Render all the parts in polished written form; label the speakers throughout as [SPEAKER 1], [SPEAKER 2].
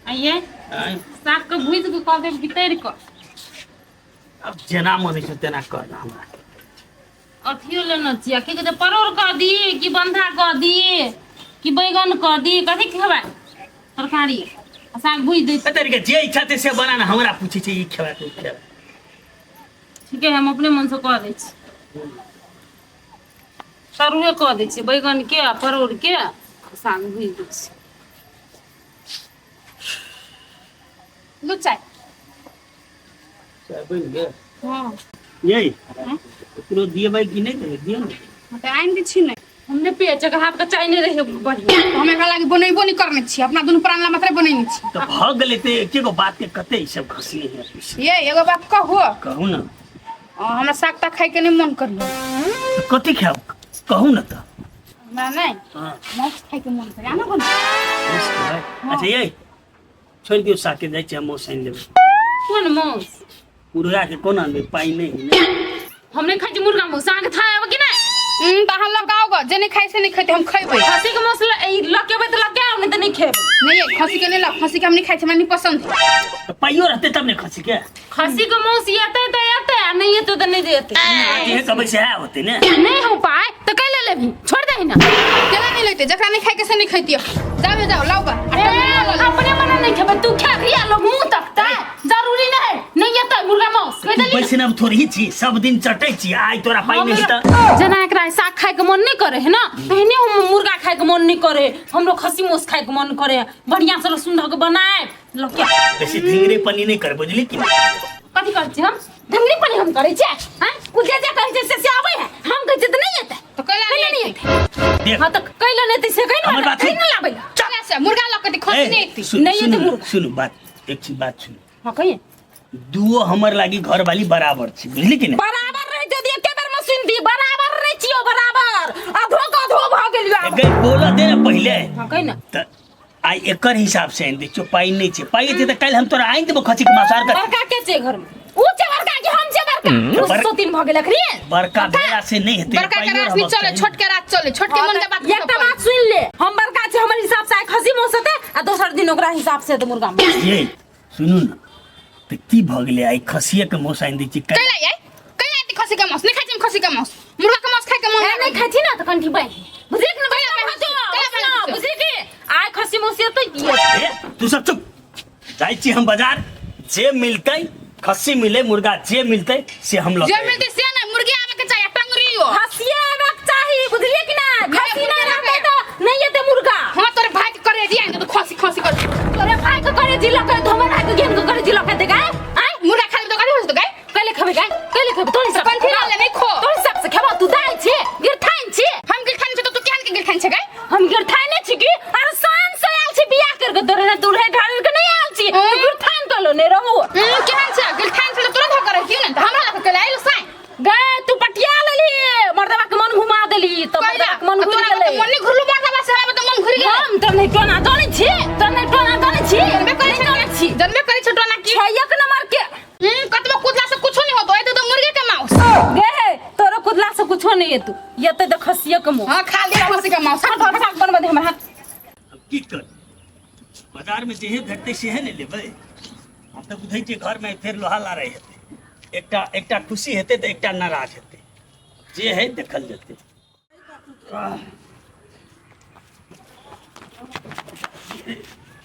[SPEAKER 1] आइए साग के भूज के कह दे बितर क
[SPEAKER 2] अब जना मन छै तेना कर हमरा
[SPEAKER 1] अथियो लेना छिया के कहते परोर क दी कि बंधा क दी कि बैगन क दी कथि खेबा तरकारी साग भूज दे
[SPEAKER 2] तेरे के जे इच्छा ते से बना ना हमरा पूछे छै ई खेबा के खेबा
[SPEAKER 1] ठीक है हम अपने मन से कह दै छी तरुए कह दै छी बैगन के परोर के साग भूज दै छी लो चाय
[SPEAKER 2] बन गए
[SPEAKER 1] हां
[SPEAKER 2] यही एकरो दिए भाई कि नहीं दिए ना
[SPEAKER 3] त आइन के छी नै
[SPEAKER 1] हमने पे जगह का चाय नहीं रहे बढ़िया
[SPEAKER 3] तो हमें लागी बनैबो नहीं करने छी अपना दुनु प्राण ला मात्र बनैनी छी
[SPEAKER 2] तो भ गेले ते एके गो बात के कते ई सब खसी है
[SPEAKER 3] ये एगो बात कहू
[SPEAKER 2] कहू ना
[SPEAKER 3] हमरा साग ता खाइ के नहीं मन करियो
[SPEAKER 2] तो कथि खाओ कहू ना तो
[SPEAKER 3] हमरा नहीं
[SPEAKER 2] हां
[SPEAKER 3] मांस खाइ के मन करे आना बन
[SPEAKER 2] अच्छा ये छोड़ दियो साके जाय छै हम साइन लेबे
[SPEAKER 1] कौन मौस
[SPEAKER 2] मुर्गा के कोना में पाई नहीं
[SPEAKER 1] हमने खाई छी मुर्गा मौस साग खाए अब कि नहीं
[SPEAKER 3] त हम लोग आओ जे नहीं खाइ से नहीं खैते हम खैबै
[SPEAKER 1] खसी के मौस लकेबे त लके नहीं त नहीं खेबे
[SPEAKER 3] नहीं ये खसी के नहीं ला खसी के हम नहीं खाइ छै हमरा नहीं पसंद
[SPEAKER 2] तो पाइयो रहते तब ने खसी के
[SPEAKER 1] खसी के मौस येते त येते नहीं येते त नहीं देते
[SPEAKER 2] ये कब से है होते ने
[SPEAKER 1] नहीं हो पाए तो कह ले लेबी छोड़ दे ना
[SPEAKER 3] केना नहीं लेते जकरा नहीं खाइ के से नहीं खैतियो जाओ लाओ बा
[SPEAKER 1] अपने मना नहीं खेबे तू खा रिया लोग मुंह तकता है जरूरी नहीं येते मुर्गा मौस कह दे
[SPEAKER 2] पैसे न थोड़ी छी सब दिन चटै छी आई तोरा पाई नहीं त
[SPEAKER 1] जना एकरा साग खाए के मन नहीं करे है ना एहने हम मुर्गा खाए के मन नहीं करे हमरो खसी मौस खाए के मन करे बढ़िया से सुंदर के बनाए लोग क्या
[SPEAKER 2] वैसे ढिंगरे पनी नहीं कर बुझली कि
[SPEAKER 1] कथि कर छी हम ढंगरी पनी हम करे छे हैं उ जे कहे छे से आवे है हम कहे त नहीं आते
[SPEAKER 3] तो कैला नहीं
[SPEAKER 2] देख
[SPEAKER 1] हां तो कैला नहीं त से कहीं
[SPEAKER 2] हमर बात
[SPEAKER 1] ना लाबे
[SPEAKER 3] चला से मुर्गा लक के खसी नहीं आती
[SPEAKER 1] नहीं ये तो मुर्गा
[SPEAKER 2] सुनो बात एक चीज बात सुनो
[SPEAKER 1] हां कहिए
[SPEAKER 2] दुओ हमर लागी घर वाली बराबर छी बुझली कि नहीं
[SPEAKER 1] बराबर रह जदी एके बार मशीन दी बराबर रह छियो बराबर अधो भ गेलियो
[SPEAKER 2] गई बोला दे ना पहले
[SPEAKER 1] हां कहि ना
[SPEAKER 2] त आई एकर हिसाब से दे चो पाई नहीं छे पाई छे त कल हम तोरा आइन देबो खची के मासार कर
[SPEAKER 1] बड़का के छे घर में ऊ छे बड़का के हम छे बड़का सो तीन भ गेल खरी
[SPEAKER 2] बड़का भेला से नहीं हेते
[SPEAKER 3] बड़का के रात नहीं चले छोट के रात चले छोट के मन के बात
[SPEAKER 1] एकटा बात सुन ले हम बड़का छे हमर हिसाब से खसी मौसते आ दोसर दिन ओकरा हिसाब से त मुर्गा में
[SPEAKER 2] ये सुनु ना त की भ गेले आई खसिया के मौस आइन दै छी
[SPEAKER 3] कैला ये कैला आती खसी के मांस नहीं खाइ छी खसी के मांस मुर्गा के मांस खाइ के मन
[SPEAKER 1] नहीं खाइ छी ना त कंठी बाई बुझे कि ना भाई बुझे कि आय खसी मौस तो दिए
[SPEAKER 2] तू सब चुप जाई छी हम बाजार जे मिलतै खस्सी मिले मुर्गा जे मिलतै से हम लोग
[SPEAKER 3] जे मिलते से ना मुर्गी आवे के चाहिए टंगरियो
[SPEAKER 1] खसिया आवे के चाहिए बुझलिए कि ना खसी ना रहते तो नहीं येते मुर्गा
[SPEAKER 3] हां तोरे भाई के करे दिया तो खसी खसी कर
[SPEAKER 1] तोरे भाई के करे जिला के धमर भाई के गेन के करे जिला के दे गाय आय
[SPEAKER 3] मुर्गा खाली तो गाली हो तो गाय
[SPEAKER 1] कले खबे गाय कले खबे तोरी सब
[SPEAKER 3] कंठी ले नहीं खो
[SPEAKER 1] तोरी सब से खबा तू दाई छे गिरथाइन छे
[SPEAKER 3] हम गिरथान से तो तू केहन के गिरथान छे गाय
[SPEAKER 1] हम गिरथाइन छी की अरे शान से आल छी बियाह करके तोरे ना दूल्हे ढाल के नहीं आल छी गिरथाइन तो लो ने रहो
[SPEAKER 3] केहन छे गिरथान से तो तुरंत हो करे क्यों ना हमरा लग के ले आइल साइन
[SPEAKER 1] गए तू पटिया लेली मर्दवा के मन घुमा देली तो मर्दवा के मन घुर गेलै
[SPEAKER 3] मन नहीं घुरलू मर्दवा से हमरा तो मन घुर गेल
[SPEAKER 1] हम तो नहीं टोना जाने छी तो नहीं टोना जाने छी
[SPEAKER 3] जन्मे करे छ टोना की
[SPEAKER 1] एक नंबर के
[SPEAKER 3] कतबो कुदला से कुछो नहीं होतो ए तो मुर्गे के मांस
[SPEAKER 1] गे तोरा कुदला से कुछो नहीं है तू ये तो खसिया के मुंह
[SPEAKER 3] हां खा ले खसी के मांस
[SPEAKER 1] साग बनबे हमर हाथ
[SPEAKER 2] अब की कर बाजार में जेहे घटते सेहे ने लेबै हम तो बुझै छी घर में फिर लोहा ला रहे हेते एकटा खुशी हेते तो एकटा नाराज हेते जे है देखल जेते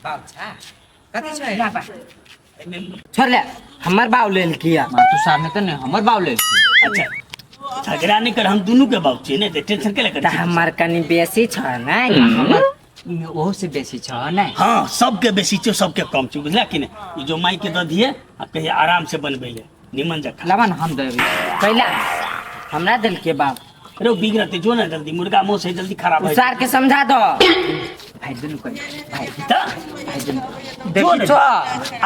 [SPEAKER 4] बाबा कथि छै बाबा छोड़ ले हमर बाव लेल किया तू सामने त नहीं हमर बाव लेल
[SPEAKER 2] अच्छा झगड़ा नहीं कर हम दोनों के बाप छी ने ते टेंशन के लेकर
[SPEAKER 4] हमर कनी बेसी छ नै हमर ओहो से बेसी छ नै
[SPEAKER 2] हां सबके बेसी छ सबके कम छ बुझला कि ने ई जो माई के द दिए आ कहे आराम से बनबै ले निमन जखा
[SPEAKER 4] लवन हम देबी कैला हमरा दिल के बाप
[SPEAKER 2] अरे बिगड़ते जो ना जल्दी मुर्गा मुंह से जल्दी खराब है
[SPEAKER 4] सार के समझा दो भाई दुनु कोई भाई भाई दुनु देखी छ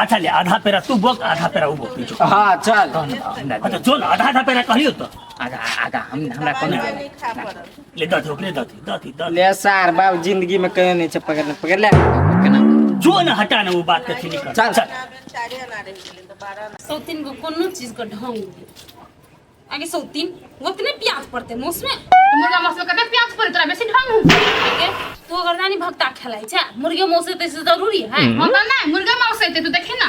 [SPEAKER 2] अच्छा ले आधा पेरा तू बोक आधा पेरा वो बोक जो
[SPEAKER 4] हां चल
[SPEAKER 2] अच्छा जो आधा पेरा कहियो तो
[SPEAKER 4] आगा आगा हमरा कोन
[SPEAKER 2] ले दथी
[SPEAKER 4] ले सार बाप जिंदगी में कहियो नहीं छ पकड़ ले
[SPEAKER 2] जो ना हटा ना वो बात के निकल
[SPEAKER 4] चल
[SPEAKER 1] सौ तीन को कोनो चीज का ढंग आगे सौतीन उतने प्याज पड़ते मुस में
[SPEAKER 3] मुर्गा मांस में कते प्याज पड़े तोरा बेसी ढंग हूं
[SPEAKER 1] तू अगर नानी भक्ता खेलाई छे मुर्गे मौसे ते से जरूरी है
[SPEAKER 3] हम तो ना मुर्गा मांस है तू देखे ना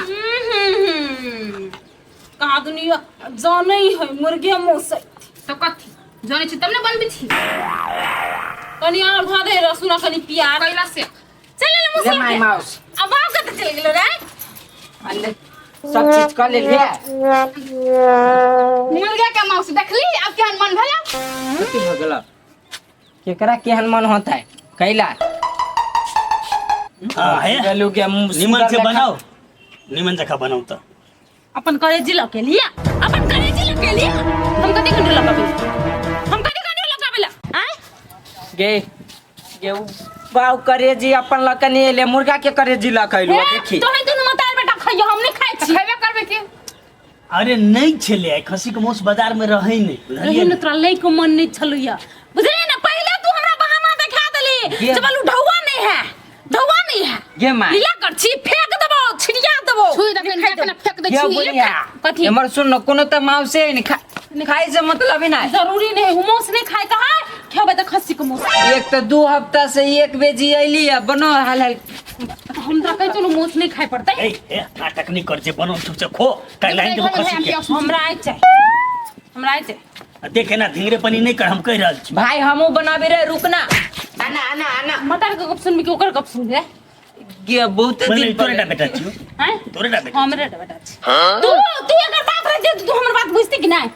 [SPEAKER 1] कहाँ दुनिया जाने ही है मुर्गे मौसे
[SPEAKER 3] तो कथी जाने छी तब ने बनबी छी
[SPEAKER 1] कनी और धा दे रसुन कनी प्याज
[SPEAKER 3] कैला से
[SPEAKER 1] चल ले
[SPEAKER 4] ले
[SPEAKER 1] मुसे
[SPEAKER 4] माय माउस
[SPEAKER 1] अब आ कत चल गेलो रे
[SPEAKER 4] अंदर सब चीज कर ले लिया
[SPEAKER 3] मुर्गा का मांस देखली अब केहन मन भेला
[SPEAKER 4] कथी हो गेल केकरा केहन मन होता है कैला
[SPEAKER 2] हां है
[SPEAKER 4] गलू के
[SPEAKER 2] निमन से बनाओ निमन जखा बनाओ तो
[SPEAKER 1] अपन करेजी लके लिया अपन करेजी लके लिया हम कथी कंडे लगाबेला आय
[SPEAKER 4] गे गे बाऊ करेजी अपन लकनी ले मुर्गा के करेजी लकैलु देखी
[SPEAKER 1] तो है दुनु मतार बेटा खइयो हम नहीं खाइ छी
[SPEAKER 3] खेबे करबे के
[SPEAKER 2] अरे नहीं छले खसी के मांस बाजार में रहे नहीं
[SPEAKER 1] रहे न तोरा लै को मन नहीं छलुया बुझले ना पहले तू हमरा बहाना दिखा देली जब लू ढौवा नहीं है
[SPEAKER 4] गे माय
[SPEAKER 1] लीला कर छी फेंक देबो छिड़िया देबो
[SPEAKER 3] छुई देखे अपना फेंक दे
[SPEAKER 4] क्या
[SPEAKER 3] छी
[SPEAKER 4] बोलिया
[SPEAKER 1] कथी
[SPEAKER 4] हमर सुन न कोनो त माउसे नहीं खाए से मतलब ही नहीं
[SPEAKER 1] जरूरी नहीं है मौस नहीं खाए कहा खेबे त खस्सी के मौस
[SPEAKER 4] एक तो 2 हफ्ता से एक बेजी आइली है बनो हाल
[SPEAKER 1] हम त कह चलो मौस नहीं खाए पड़ता
[SPEAKER 2] ए नाटक नहीं कर जे बनो चुप से खो काई लाइन दे खसी के
[SPEAKER 1] हमरा आइ चाहिए
[SPEAKER 2] देखे ना धिंगरे पनी नहीं कर हम कह रहल छी
[SPEAKER 4] भाई हमू बनाबे रे रुकना आना
[SPEAKER 1] मतार के गप सुन के ओकर गप सुन रे
[SPEAKER 4] गे बहुत दिन
[SPEAKER 2] तोरेटा बेटा छी
[SPEAKER 1] हैं
[SPEAKER 2] तोरेटा बेटा
[SPEAKER 1] हमरे बेटा छी तू अगर बात रह दे तू हमर बात बुझते कि नहीं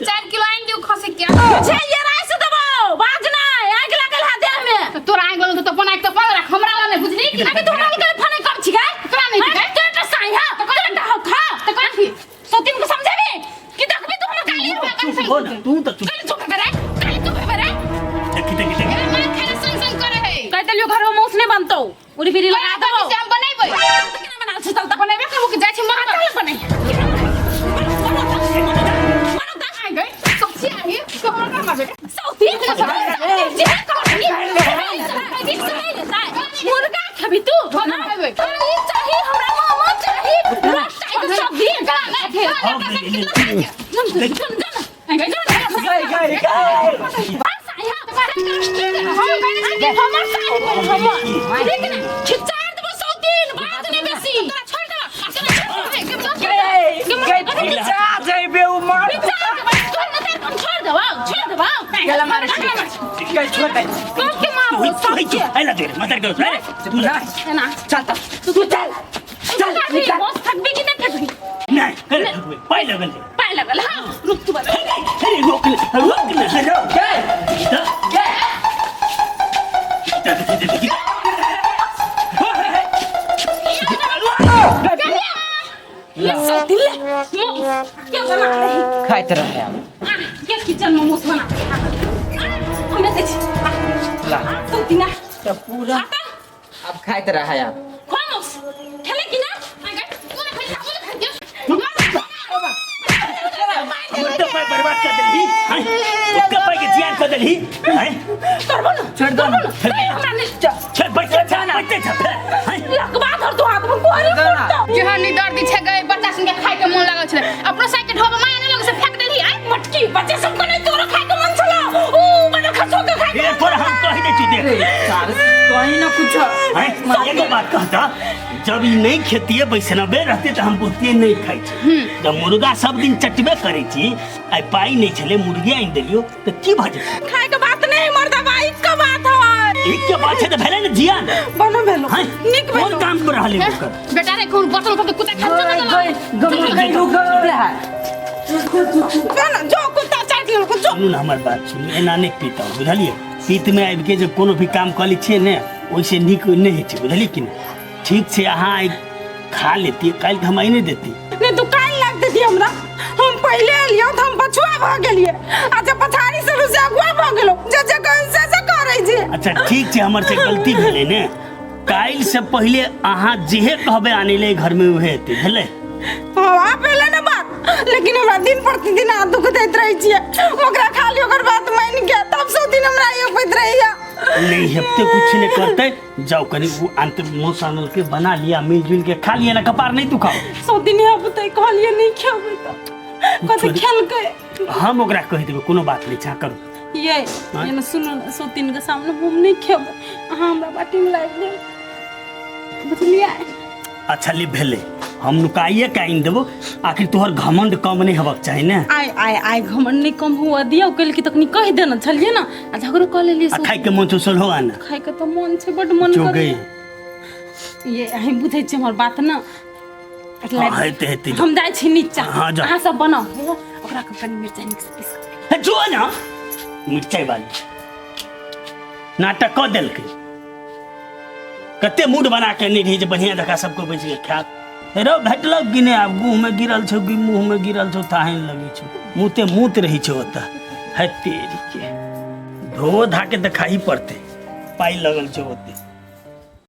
[SPEAKER 3] 4 किलो आइन दियो खसे क्या
[SPEAKER 1] छे ये राइस दबो बाज ना आग लागल हा देह में
[SPEAKER 3] तो तोरा आइ गेल तो अपन आइ तो अपन रख हमरा ला नहीं बुझली कि
[SPEAKER 1] अबे तू हमरा निकल फने कर छी गाय
[SPEAKER 3] तोरा नहीं दिखे
[SPEAKER 1] तेरा साई हा तो तेरा खा
[SPEAKER 3] तो कथी
[SPEAKER 1] सतीन को समझाबे कि देखबे तू हमर काली
[SPEAKER 2] हो ना तू तो चुप
[SPEAKER 1] काली चुप करे
[SPEAKER 2] देखी
[SPEAKER 3] अरे मां खाना संग करे है
[SPEAKER 1] कह देलियो घर में मौस नहीं बनतो उरी फिरी लगा दबो
[SPEAKER 3] से हम बनैबै
[SPEAKER 1] केना बना छ चलता
[SPEAKER 3] बनैबे करबो कि जाय छी मां
[SPEAKER 1] चल बने
[SPEAKER 3] आइ गई सबसे आई तो हमरा का माबे
[SPEAKER 1] सौतीन मुर्गा खबी तू
[SPEAKER 3] बना देबै
[SPEAKER 1] चाहिए हमरा मामा चाहिए रास्ता के सब दिन
[SPEAKER 2] आइला दे मत कर अरे तू ना
[SPEAKER 1] चल थकबी कि नहीं थकबी
[SPEAKER 2] नहीं पाई लगल
[SPEAKER 1] हाँ रुक तू बस
[SPEAKER 2] अरे रोक ले
[SPEAKER 1] ये सब दिल क्या बना रही
[SPEAKER 4] खाइत रहे
[SPEAKER 1] ये किचन में मुस बना हमें दे
[SPEAKER 4] ला
[SPEAKER 1] तो दिना
[SPEAKER 4] तो पूरा अब खाइत रहे आप
[SPEAKER 1] खामोश खेले कि ना अगर तूने फिर चावल खा दिया
[SPEAKER 2] मुद्दा पाई बर्बाद कर देली हैं उसका पाई के जियान कर देली हैं
[SPEAKER 1] करबो ना
[SPEAKER 4] छोड़ दो
[SPEAKER 1] हमरा नहीं
[SPEAKER 2] चल बैठ हैं
[SPEAKER 1] लगवा धर तू हाथ में कोरी फुटता
[SPEAKER 3] केहन दर्द छै गए बच्चा संगे खाए के मन लागल छले अपनो साइड के ढोबा माया ने लग से फेंक देली आई
[SPEAKER 1] मटकी बच्चे सब को नहीं तोरा खाए के मन चला ओ बड़ा खसो के खाए
[SPEAKER 2] ये पर हम कह दे छी देख
[SPEAKER 4] कहीं ना कुछ
[SPEAKER 2] हैं ये बात कहता जब ई नहीं खेतिए वैष्णवे रहते तो हम बुझतिए नहीं खाई छी जब मुर्गा सब दिन चटबे करे छी आई पाई नहीं छले मुर्गी आइन देलियो तो की भजे
[SPEAKER 1] खाए के बात नहीं मर्दा भाई का बात है
[SPEAKER 2] एक के बात है तो भेले न जियान
[SPEAKER 1] बनो भेलो
[SPEAKER 2] हैं
[SPEAKER 1] निक
[SPEAKER 2] कौन
[SPEAKER 1] भेलो
[SPEAKER 2] काम कर रहले ओकर
[SPEAKER 3] बेटा रे खून बोतल पर कुत्ता खा
[SPEAKER 1] बनो जो कुत्ता चाट लो जो
[SPEAKER 2] सुनू ना हमार बात सुनू एना नहीं पीता हूं, बुझलिए पीत में आबि के जब कोनो भी काम कऽ लै छियै ने ओइसे नीक नहीं होइ छै बुझलिए कि नहीं ठीक से अहाँ खा लेती काल्हि हम आई नहीं देती
[SPEAKER 1] ने तू काल लाग देती हमरा हम पहले एलियो त हम पछुआ भ गेलिए आ जब पछाड़ी से से अगुआ भ गेलो जे कौन से करै छी
[SPEAKER 2] अच्छा ठीक छै हमर से गलती भेलै ने काल्हि से पहले अहाँ जेहे कहबे आने ले घर में उहे हेतै भेलै
[SPEAKER 1] हां पहले ना बात लेकिन हमरा दिन प्रतिदिन हाथ दुख दैत रहै छियै ओकरा खाली ओकर बात मान के तब सब दिन हमरा यो पैत रहैया
[SPEAKER 2] नहीं हेते कुछ नहीं करते जाओ कनी वो अंत मुंह सानल के बना लिया मिलजुल के खा लिया ना कपार नहीं तू खाओ
[SPEAKER 1] सब दिन अब तक कहलिए नहीं खाबे त कथी खेल के
[SPEAKER 2] हम ओकरा कह देबै कोनो बात नहीं छा करू
[SPEAKER 1] ये न सुनो न सोतिन के सामने हम नहीं खेबै अहाँ हमरा बाटी में लाग दे बुझलिए
[SPEAKER 2] अच्छा ली भेले हम नुकाइए काइन देबो आखिर तोहर घमंड कम नहीं होबक चाही ने
[SPEAKER 1] आय घमंड नहीं कम हुआ दिया कल की तकनी कह देना छलिए ना आ झगड़ो कर लेलिए
[SPEAKER 2] आ खाइ के मन चुसल हो आना
[SPEAKER 1] खाइ के तो मन छे बड मन
[SPEAKER 2] जो
[SPEAKER 1] करे
[SPEAKER 2] गई
[SPEAKER 1] ये हम बुझै छी हमर बात ना
[SPEAKER 2] हेते
[SPEAKER 1] हम जाय छी नीचा
[SPEAKER 2] हाँ, जा।
[SPEAKER 1] अहाँ सब बनाओ ओकरा के कनी मिर्चाई मिक्स पीस
[SPEAKER 2] जो ना मिर्चाई वाली नाटक क देलकै कते मूड बना के नहीं रही जे बढ़िया जका सबको बैठ के खात रो भेटलक कि नहीं आब मुँह में गिरल छौ कि मुँह में गिरल छौ ताहन लगे छौ मुँहते मूत रही छौ ओतऽ है तेरी के धो धा के देखाई पड़ते पाई लगल छौ ओते